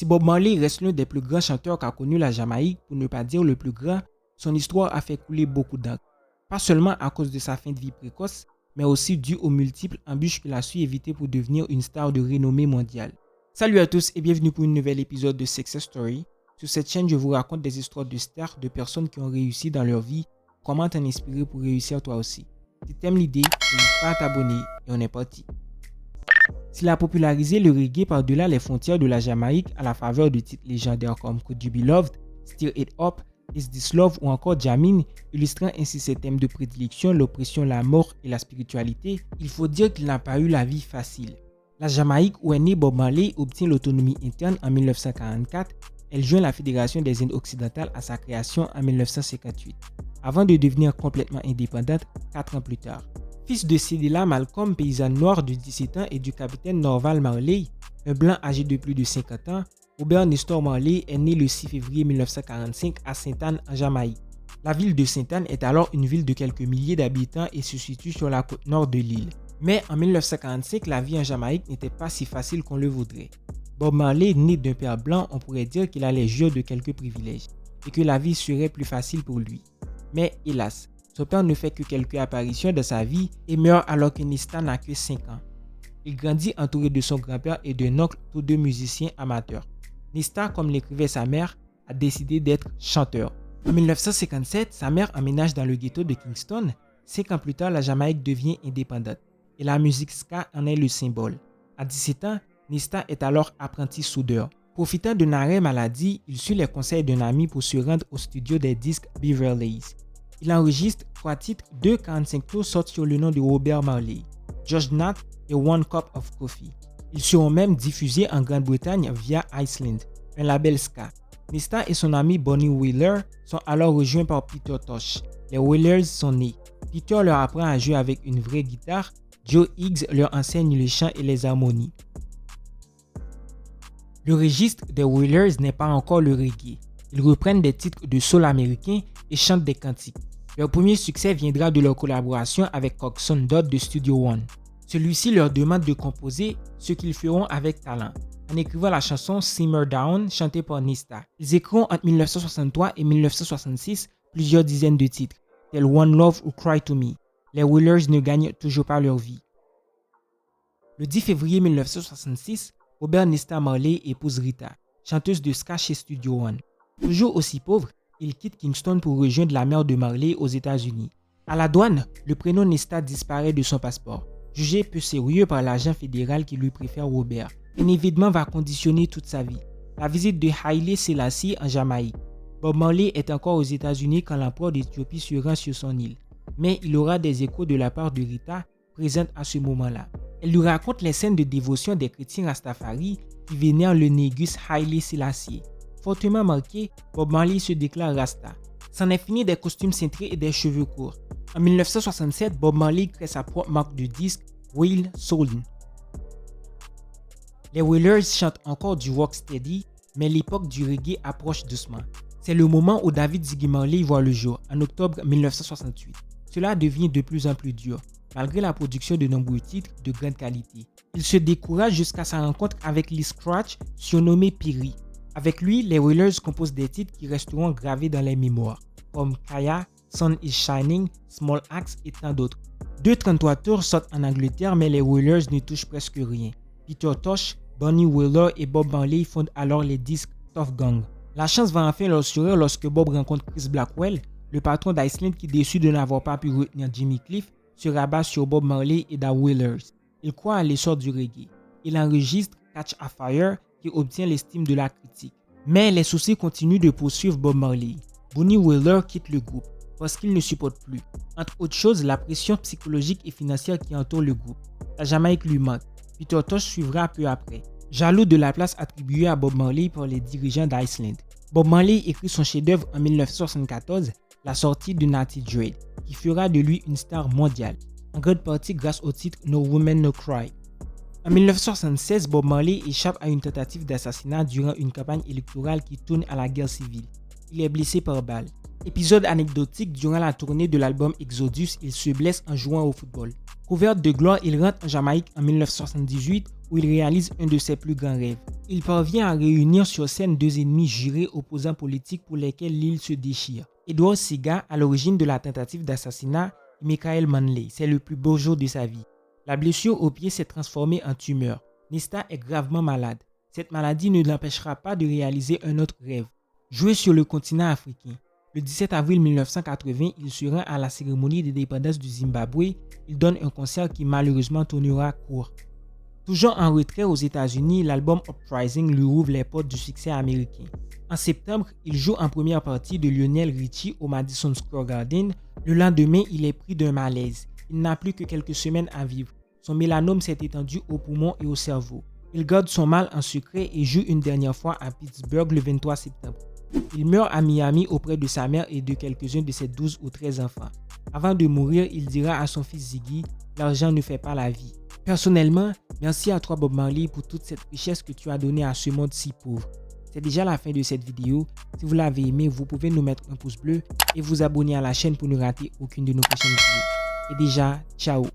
Si Bob Marley reste l'un des plus grands chanteurs qu'a connu la Jamaïque, pour ne pas dire le plus grand, son histoire a fait couler beaucoup d'encre. Pas seulement à cause de sa fin de vie précoce, mais aussi dû aux multiples embûches qu'il a su éviter pour devenir une star de renommée mondiale. Salut à tous et bienvenue pour un nouvel épisode de Success Story. Sur cette chaîne, je vous raconte des histoires de stars, de personnes qui ont réussi dans leur vie. Comment t'en inspirer pour réussir toi aussi. Si t'aimes l'idée, n'hésite pas à t'abonner et on est parti. S'il a popularisé le reggae par-delà les frontières de la Jamaïque à la faveur de titres légendaires comme Could You Be Loved, Stir It Up, Is This Love ou encore Jamming, illustrant ainsi ses thèmes de prédilection, l'oppression, la mort et la spiritualité, il faut dire qu'il n'a pas eu la vie facile. La Jamaïque où est né Bob Marley obtient l'autonomie interne en 1944, elle joint la Fédération des Indes occidentales à sa création en 1958, avant de devenir complètement indépendante 4 ans plus tard. Fils de Cedella Malcolm, paysanne noire de 17 ans, et du capitaine Norval Marley, un blanc âgé de plus de 50 ans, Robert Nestor Marley est né le 6 février 1945 à Sainte-Anne en Jamaïque. La ville de Sainte-Anne est alors une ville de quelques milliers d'habitants et se situe sur la côte nord de l'île. Mais en 1945, la vie en Jamaïque n'était pas si facile qu'on le voudrait. Bob Marley, né d'un père blanc, on pourrait dire qu'il allait jouir de quelques privilèges et que la vie serait plus facile pour lui. Mais hélas, son père ne fait que quelques apparitions dans sa vie et meurt alors que Nista n'a que 5 ans. Il grandit entouré de son grand-père et d'un oncle, tous deux musiciens amateurs. Nista, comme l'écrivait sa mère, a décidé d'être chanteur. En 1957, sa mère emménage dans le ghetto de Kingston. 5 ans plus tard, la Jamaïque devient indépendante et la musique ska en est le symbole. À 17 ans, Nista est alors apprenti soudeur. Profitant d'une arrêt maladie, il suit les conseils d'un ami pour se rendre au studio des disques Beverly Hills. Il enregistre 3 titres, 2 45 tours sortis sur le nom de Robert Marley, Judge Nat et One Cup of Coffee. Ils seront même diffusés en Grande-Bretagne via Iceland, un label ska. Nista et son ami Bonnie Wheeler sont alors rejoints par Peter Tosh. Les Wheelers sont nés. Peter leur apprend à jouer avec une vraie guitare. Joe Higgs leur enseigne le chant et les harmonies. Le registre des Wheelers n'est pas encore le reggae. Ils reprennent des titres de soul américain et chantent des cantiques. Leur premier succès viendra de leur collaboration avec Coxsone Dodd de Studio One. Celui-ci leur demande de composer, ce qu'ils feront avec talent, en écrivant la chanson Simmer Down chantée par Nista. Ils écriront entre 1963 et 1966 plusieurs dizaines de titres, tels One Love ou Cry to Me. Les Wheelers ne gagnent toujours pas leur vie. Le 10 février 1966, Robert Nesta Marley épouse Rita, chanteuse de ska chez Studio One. Toujours aussi pauvre, il quitte Kingston pour rejoindre la mère de Marley aux États-Unis. À la douane, le prénom Nesta disparaît de son passeport. Jugé peu sérieux par l'agent fédéral qui lui préfère Robert, un événement va conditionner toute sa vie. La visite de Haile Selassie en Jamaïque. Bob Marley est encore aux États-Unis quand l'empereur d'Éthiopie se rend sur son île. Mais il aura des échos de la part de Rita, présente à ce moment-là. Elle lui raconte les scènes de dévotion des chrétiens Rastafari qui vénèrent le négus Haile Selassie. Fortement marqué, Bob Marley se déclare Rasta. C'en est fini des costumes cintrés et des cheveux courts. En 1967, Bob Marley crée sa propre marque de disques, Wheel Soul'N. Les Wheelers chantent encore du rocksteady, mais l'époque du reggae approche doucement. C'est le moment où David Ziggy Marley voit le jour, en octobre 1968. Cela devient de plus en plus dur, malgré la production de nombreux titres de grande qualité. Il se décourage jusqu'à sa rencontre avec Lee Scratch, surnommé Piri. Avec lui, les Wheelers composent des titres qui resteront gravés dans les mémoires, comme Kaya, Sun is Shining, Small Axe et tant d'autres. 2:33 tours sortent en Angleterre, mais les Wheelers ne touchent presque rien. Peter Tosh, Bonnie Wheeler et Bob Marley fondent alors les disques Tough Gang. La chance va enfin leur sourire lorsque Bob rencontre Chris Blackwell, le patron d'Iceland qui, déçu de n'avoir pas pu retenir Jimmy Cliff, se rabat sur Bob Marley et The Wheelers. Il croit à l'essor du reggae. Il enregistre Catch a Fire qui obtient l'estime de la critique. Mais les soucis continuent de poursuivre Bob Marley. Bonnie Wheeler quitte le groupe parce qu'il ne supporte plus. Entre autres choses, la pression psychologique et financière qui entoure le groupe. La Jamaïque lui manque. Peter Tosh suivra peu après, jaloux de la place attribuée à Bob Marley par les dirigeants d'Iceland. Bob Marley écrit son chef-d'œuvre en 1974, la sortie de Natty Dread, qui fera de lui une star mondiale, en grande partie grâce au titre No Woman No Cry. En 1976, Bob Marley échappe à une tentative d'assassinat durant une campagne électorale qui tourne à la guerre civile. Il est blessé par balle. Épisode anecdotique, durant la tournée de l'album Exodus, il se blesse en jouant au football. Couvert de gloire, il rentre en Jamaïque en 1978 où il réalise un de ses plus grands rêves. Il parvient à réunir sur scène deux ennemis jurés opposants politiques pour lesquels l'île se déchire. Edward Seaga, à l'origine de la tentative d'assassinat, et Michael Manley, c'est le plus beau jour de sa vie. La blessure au pied s'est transformée en tumeur. Nesta est gravement malade. Cette maladie ne l'empêchera pas de réaliser un autre rêve, jouer sur le continent africain. Le 17 avril 1980, il se rend à la cérémonie d'indépendance du Zimbabwe. Il donne un concert qui malheureusement tournera court. Toujours en retrait aux États-Unis, l'album Uprising lui ouvre les portes du succès américain. En septembre, il joue en première partie de Lionel Richie au Madison Square Garden. Le lendemain, il est pris d'un malaise. Il n'a plus que quelques semaines à vivre. Son mélanome s'est étendu aux poumons et au cerveau. Il garde son mal en secret et joue une dernière fois à Pittsburgh le 23 septembre. Il meurt à Miami auprès de sa mère et de quelques-uns de ses 12 ou 13 enfants. Avant de mourir, il dira à son fils Ziggy, « L'argent ne fait pas la vie. » Personnellement, merci à toi Bob Marley pour toute cette richesse que tu as donnée à ce monde si pauvre. C'est déjà la fin de cette vidéo. Si vous l'avez aimé, vous pouvez nous mettre un pouce bleu et vous abonner à la chaîne pour ne rater aucune de nos prochaines vidéos. Et déjà, ciao!